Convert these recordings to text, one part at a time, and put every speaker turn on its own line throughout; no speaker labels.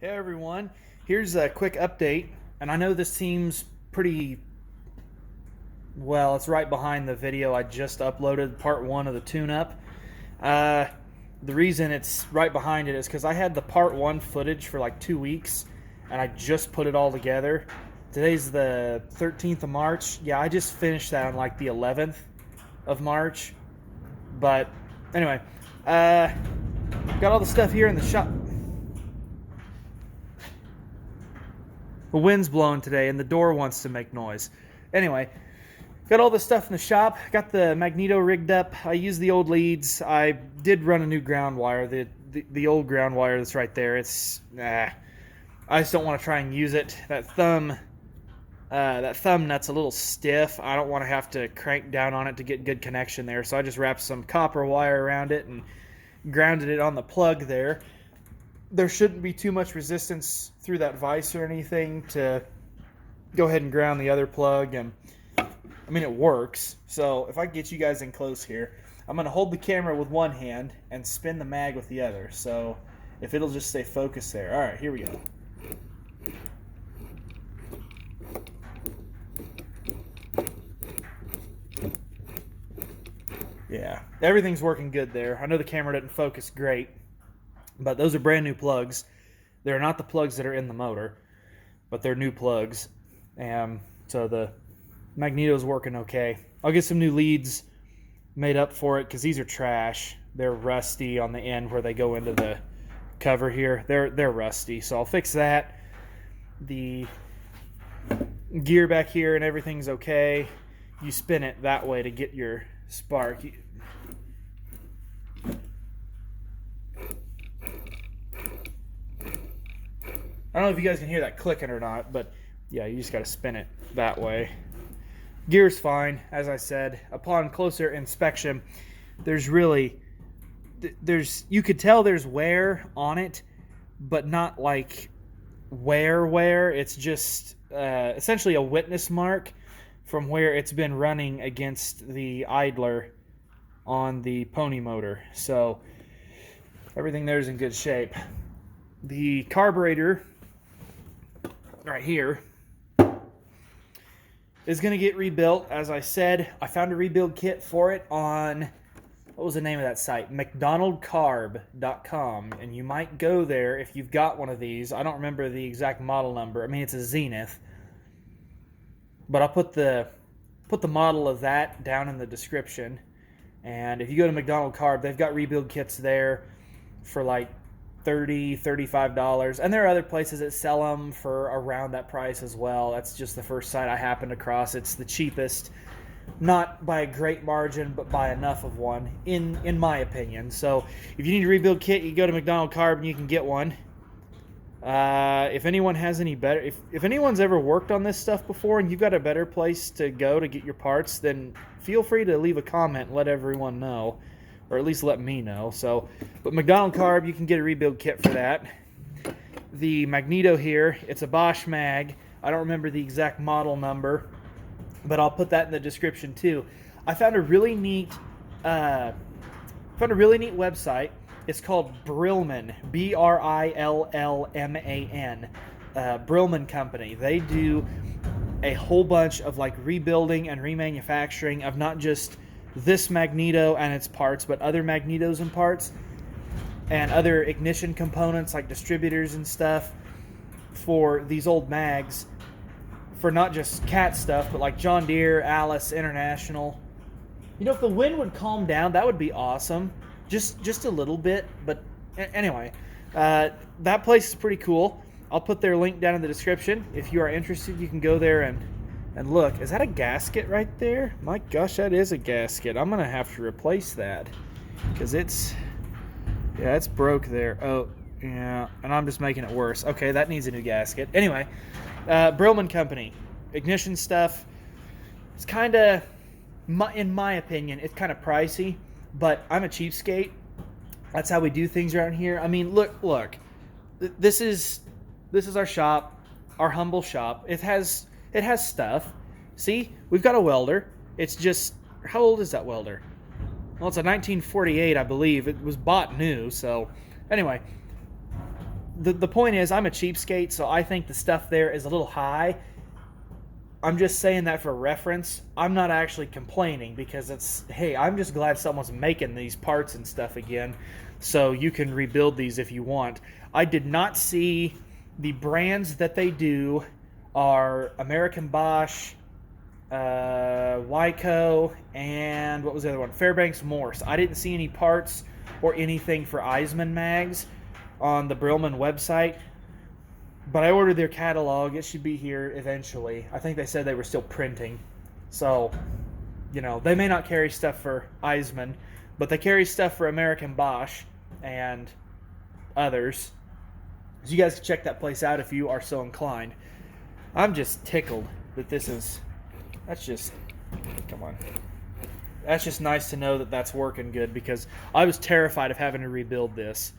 Hey everyone, here's a quick update, and I know this seems pretty well, it's right behind the video I just uploaded, part one of the tune-up. Uh, the reason it's right behind it is because I had the part one footage for like 2 weeks, and I just put it all together. Today's the 13th of March. Yeah, I just finished that on like the 11th of March. But anyway, got all the stuff here in the shop. The wind's blowing today and the door wants to make noise. Anyway, got all the stuff in the shop. Got the Magneto rigged up. I used the old leads. I did run a new ground wire. The old ground wire that's right there. It's I just don't want to try and use it. That thumb nut's a little stiff. I don't want to have to crank down on it to get good connection there. So I just wrapped some copper wire around it and grounded it on the plug there. There shouldn't be too much resistance through that vise or anything to go ahead and ground the other plug. And I mean, it works. So if I get you guys in close here, I'm going to hold the camera with one hand and spin the mag with the other. So if it'll just stay focused there. All right, here we go. Yeah, everything's working good there. I know the camera didn't focus great, but those are brand new plugs. They're not the plugs that are in the motor, but they're new plugs. So the Magneto's working okay. I'll get some new leads made up for it because these are trash. They're rusty on the end where they go into the cover here. They're rusty, so I'll fix that. The gear back here and everything's okay. You spin it that way to get your spark. I don't know if you guys can hear that clicking or not, but yeah, you just got to spin it that way. Gear's fine, as I said. Upon closer inspection, you could tell there's wear on it, but not like wear. It's just essentially a witness mark from where it's been running against the idler on the pony motor. So everything there is in good shape. The carburetor right here is going to get rebuilt. As I said, I found a rebuild kit for it on, what was the name of that site? McDonaldCarb.com. And you might go there if you've got one of these. I don't remember the exact model number. I mean, it's a Zenith. But I'll put the model of that down in the description. And if you go to McDonald Carb, they've got rebuild kits there for like $30, $35. And there are other places that sell them for around that price as well. That's just the first site I happened across. It's the cheapest. Not by a great margin, but by enough of one, in my opinion. So if you need a rebuild kit, you go to McDonald Carb and you can get one. If anyone has any better, if anyone's ever worked on this stuff before and you've got a better place to go to get your parts, then feel free to leave a comment and let everyone know, or at least let me know. So, but McDonald Carb, you can get a rebuild kit for that. The Magneto here, it's a Bosch mag. I don't remember the exact model number, but I'll put that in the description too. I found a really neat website. It's called Brillman, Brillman, Brillman Company. They do a whole bunch of like rebuilding and remanufacturing of not just this Magneto and its parts, but other Magnetos and parts, and other ignition components like distributors and stuff for these old mags, for not just cat stuff, but like John Deere, Alice, International. You know, if the wind would calm down, that would be awesome. Just a little bit, but anyway, that place is pretty cool. I'll put their link down in the description. If you are interested, you can go there and look. Is that a gasket right there? My gosh, that is a gasket. I'm going to have to replace that because it's broke there. Oh, yeah, and I'm just making it worse. Okay, that needs a new gasket. Anyway, Brillman Company, ignition stuff. It's kind of, in my opinion, it's kind of pricey. But I'm a cheapskate. That's how we do things around here. I mean, look. This is our shop, our humble shop. It has stuff. See, we've got a welder. It's just, how old is that welder? Well, it's a 1948, I believe. It was bought new. So, anyway, the point is, I'm a cheapskate, so I think the stuff there is a little high. I'm just saying that for reference. I'm not actually complaining because it's, hey, I'm just glad someone's making these parts and stuff again, so you can rebuild these if you want. I did not see the brands that they do are American-Bosch, Wyco, and what was the other one? Fairbanks Morse. I didn't see any parts or anything for Eisman mags on the Brillman website, but I ordered their catalog. It should be here eventually. I think they said they were still printing, so you know, they may not carry stuff for Eisman, but they carry stuff for American-Bosch and others, so you guys can check that place out if you are so inclined. I'm just tickled that this is, that's just, come on, that's just nice to know that that's working good, because I was terrified of having to rebuild this.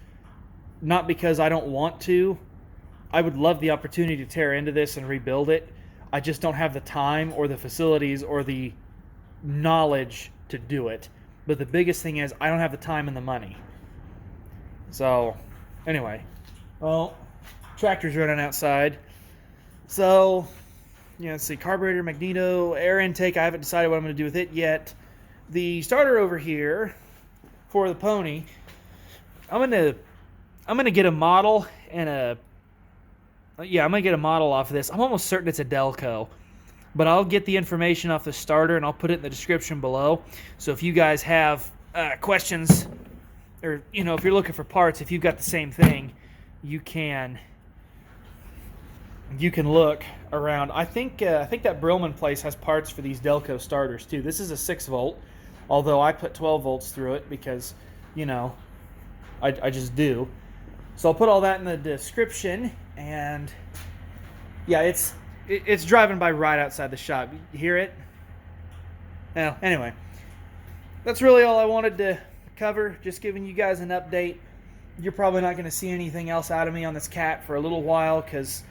Not because I don't want to. I would love the opportunity to tear into this and rebuild it. I just don't have the time or the facilities or the knowledge to do it. But the biggest thing is I don't have the time and the money. So, anyway. Well, tractor's running outside. So, yeah, let's see. Carburetor, Magneto, air intake. I haven't decided what I'm going to do with it yet. The starter over here for the pony, I'm gonna get a model and I'm gonna get a model off of this. I'm almost certain it's a Delco, but I'll get the information off the starter and I'll put it in the description below. So if you guys have questions, or you know, if you're looking for parts, if you've got the same thing, you can look around. I think that Brillman place has parts for these Delco starters too. This is a 6-volt, although I put 12 volts through it because, you know, I just do. So I'll put all that in the description, and yeah, it's driving by right outside the shop. You hear it? Well, anyway, that's really all I wanted to cover. Just giving you guys an update. You're probably not going to see anything else out of me on this cat for a little while because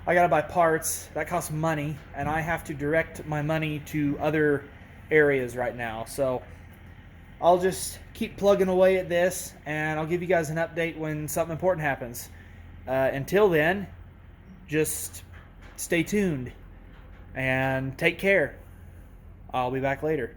I got to buy parts. That costs money, and I have to direct my money to other areas right now. So I'll just keep plugging away at this, and I'll give you guys an update when something important happens. Until then, just stay tuned and take care. I'll be back later.